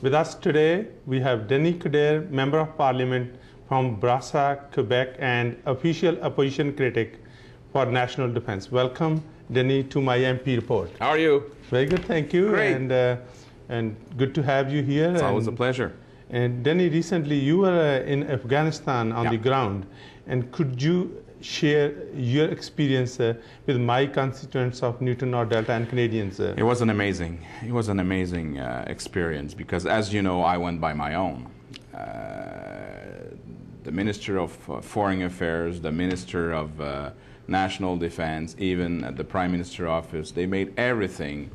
With us today, we have Denis Coderre, Member of Parliament from Brassa, Quebec, and official opposition critic for national defense. Welcome, Denis, to my MP report. How are you? Very good, thank you. Great. And good to have you here. It's always a pleasure. And Denis, recently you were in Afghanistan on the ground. And could you share your experience with my constituents of Newton North Delta and Canadians? It was an amazing experience because, as you know, I went by my own. The Minister of Foreign Affairs, the Minister of National Defense, even at the Prime Minister office, they made everything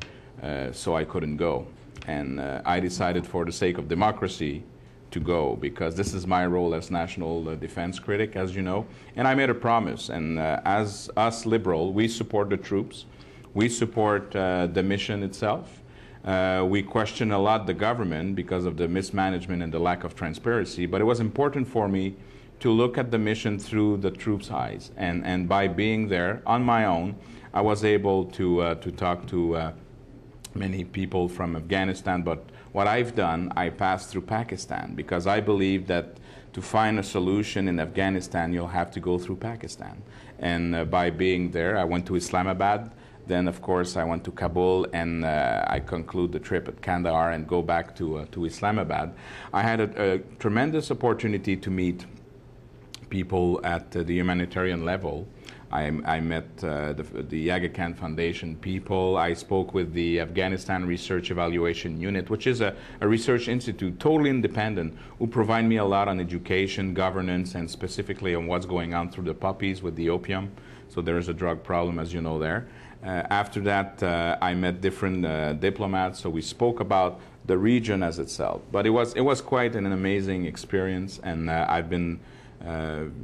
so I couldn't go. And I decided, for the sake of democracy, to go, because this is my role as national defense critic, as you know. And I made a promise, and as us Liberal, we support the troops, we support the mission itself. We question a lot the government because of the mismanagement and the lack of transparency, but it was important for me to look at the mission through the troops' eyes. And by being there on my own, I was able to talk to many people from Afghanistan, but what I've done, I passed through Pakistan, because I believe that to find a solution in Afghanistan, you'll have to go through Pakistan. And by being there, I went to Islamabad, then of course I went to Kabul, and I conclude the trip at Kandahar and go back to Islamabad. I had a tremendous opportunity to meet people at the humanitarian level. I met the Aga Khan Foundation people. I spoke with the Afghanistan Research Evaluation Unit, which is a research institute, totally independent, who provide me a lot on education, governance, and specifically on what's going on through the poppies with the opium. So there is a drug problem, as you know, there. After that, I met different diplomats, so we spoke about the region as itself. But it was quite an amazing experience, and I've been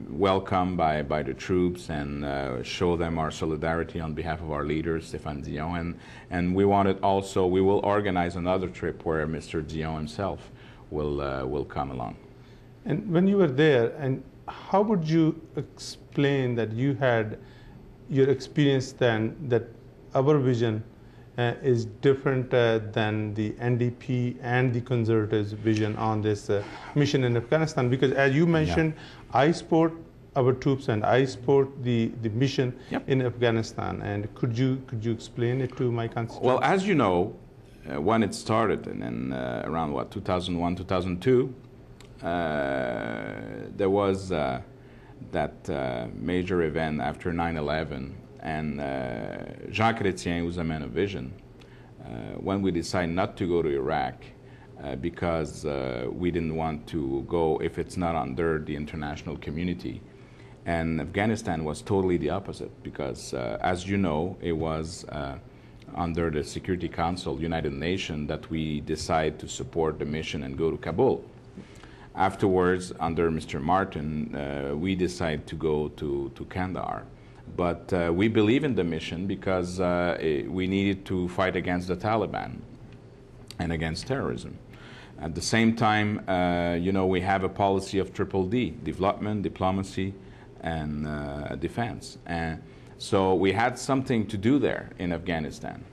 welcomed by the troops, and show them our solidarity on behalf of our leader, Stéphane Dion. And we will organize another trip where Mr. Dion himself will come along. And when you were there, and how would you explain that you had your experience then, that our vision is different than the NDP and the Conservatives' vision on this mission in Afghanistan? Because as you mentioned, I support our troops and I support the mission in Afghanistan. And could you explain it to my constituents? Well, as you know, when it started, and then around 2001, 2002, there was that major event after 9/11. And Jean Chrétien, who's a man of vision, when we decided not to go to Iraq because we didn't want to go if it's not under the international community. And Afghanistan was totally the opposite, because as you know, it was under the Security Council, United Nations, that we decided to support the mission and go to Kabul. Afterwards, under Mr. Martin, we decided to go to Kandahar. But we believe in the mission because we needed to fight against the Taliban and against terrorism. At the same time, you know, we have a policy of triple D: development, diplomacy, and defense. And so we had something to do there in Afghanistan.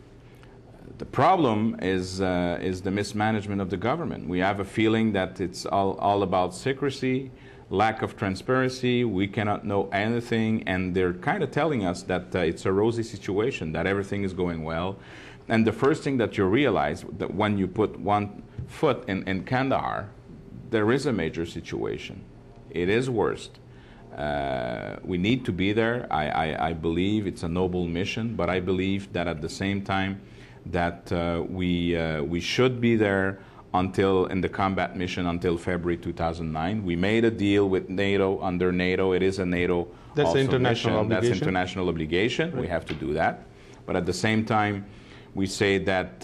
The problem is the mismanagement of the government. We have a feeling that it's all about secrecy, lack of transparency, we cannot know anything, and they're kind of telling us that it's a rosy situation, that everything is going well. And the first thing that you realize, that when you put one foot in Kandahar, there is a major situation. It is worst. We need to be there. I believe it's a noble mission, but I believe that at the same time that we should be there until in the combat mission until February 2009. We made a deal with NATO. Under NATO, it is a NATO That's international obligation. That's international obligation. Right. We have to do that. But at the same time, we say that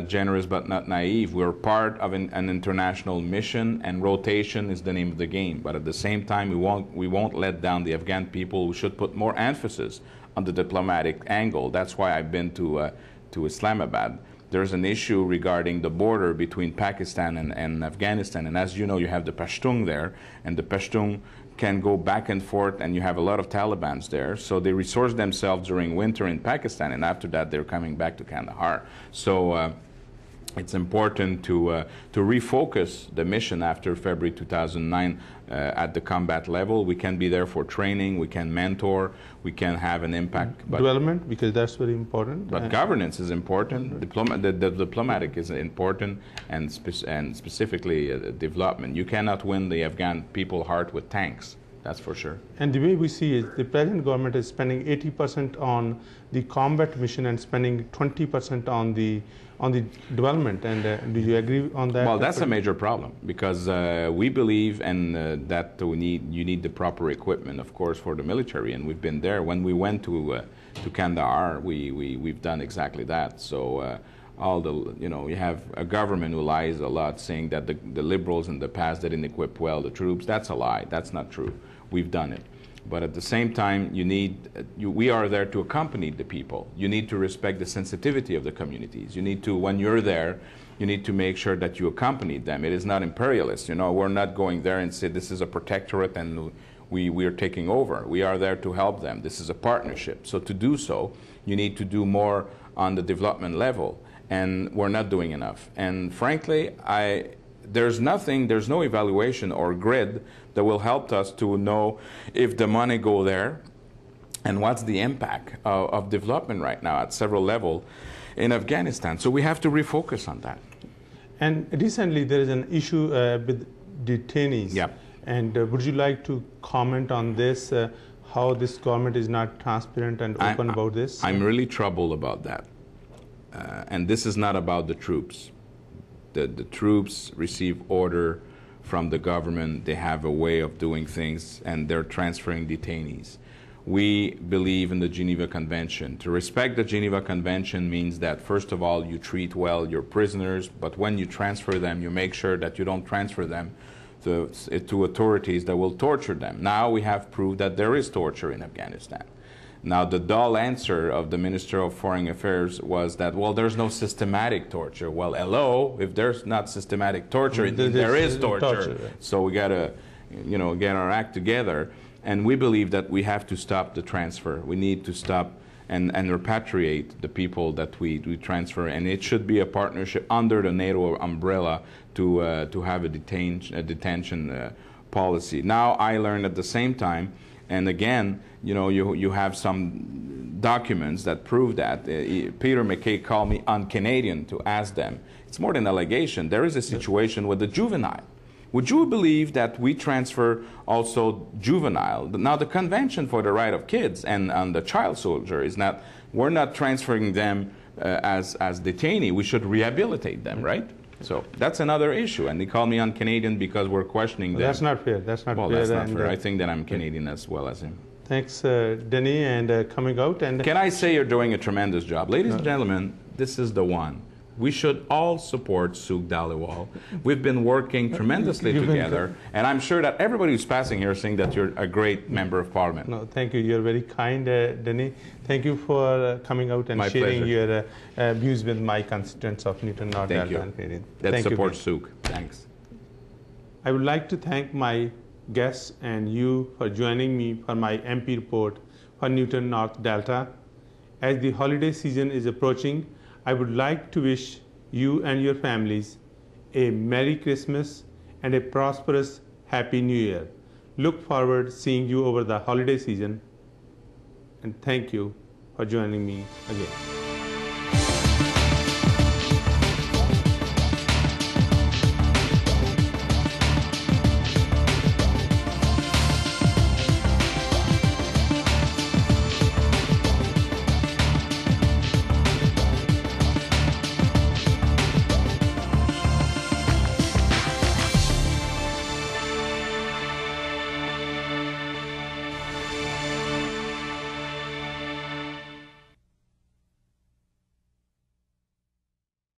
generous but not naive. We're part of an international mission, and rotation is the name of the game. But at the same time, we won't let down the Afghan people. We should put more emphasis on the diplomatic angle. That's why I've been to Islamabad. There's an issue regarding the border between Pakistan and Afghanistan. And as you know, you have the Pashtun there, and the Pashtun can go back and forth, and you have a lot of Talibans there. So they resource themselves during winter in Pakistan, and after that, they're coming back to Kandahar. So It's important to refocus the mission after February 2009 at the combat level. We can be there for training, we can mentor, we can have an impact. Development, because that's very important. But governance is important, the diplomatic is important, and specifically development. You cannot win the Afghan people's heart with tanks. That's for sure. And the way we see it, the present government is spending 80% on the combat mission and spending 20% on the development. And do you agree on that? Well, that's a major problem, because we believe that you need the proper equipment, of course, for the military, and we've been there. When we went to Kandahar, we've done exactly that. So. You have a government who lies a lot, saying that the liberals in the past didn't equip well the troops. That's a lie. That's not true. We've done it. But at the same time, we are there to accompany the people. You need to respect the sensitivity of the communities. You need to, when you're there, you need to make sure that you accompany them. It is not imperialist. We're not going there and say this is a protectorate and we are taking over. We are there to help them. This is a partnership. So to do so, you need to do more on the development level. And we're not doing enough. And frankly, there's no evaluation or grid that will help us to know if the money go there and what's the impact of development right now at several levels in Afghanistan. So we have to refocus on that. And recently there is an issue with detainees. Yeah. And would you like to comment on this, how this government is not transparent and open about this? I'm really troubled about that. And this is not about the troops. The troops receive order from the government. They have a way of doing things, and they're transferring detainees. We believe in the Geneva Convention. To respect the Geneva Convention means that, first of all, you treat well your prisoners, but when you transfer them, you make sure that you don't transfer them to authorities that will torture them. Now we have proved that there is torture in Afghanistan. Now, the dull answer of the Minister of Foreign Affairs was that, well, there's no systematic torture. Well, hello, if there's not systematic torture, there is torture. So we got to, get our act together. And we believe that we have to stop the transfer. We need to stop and repatriate the people that we transfer. And it should be a partnership under the NATO umbrella to have a detention policy. Now, I learned at the same time, and again, you have some documents that prove that. Peter MacKay called me un-Canadian to ask them. It's more than allegation. There is a situation with the juvenile. Would you believe that we transfer also juvenile? Now, the Convention for the Right of Kids and the child soldier is not, we're not transferring them as detainee. We should rehabilitate them, right? So that's another issue, and they call me un-Canadian because we're questioning them. That's not fair. That's not fair. Well, that's not fair. I think that I'm Canadian as well as him. Thanks, Denis, and coming out. And can I say you're doing a tremendous job, ladies and gentlemen? This is the one. We should all support Sukh Dhaliwal. We've been working tremendously together, and I'm sure that everybody who's passing here is saying that you're a great member of Parliament. No, thank you. You're very kind, Denis. Thank you for coming out and sharing your views with my constituents of Newton North Delta and Canadian. Let's support Sukh. Thanks. I would like to thank my guests and you for joining me for my MP report for Newton North Delta. As the holiday season is approaching, I would like to wish you and your families a Merry Christmas and a prosperous Happy New Year. Look forward to seeing you over the holiday season, and thank you for joining me again.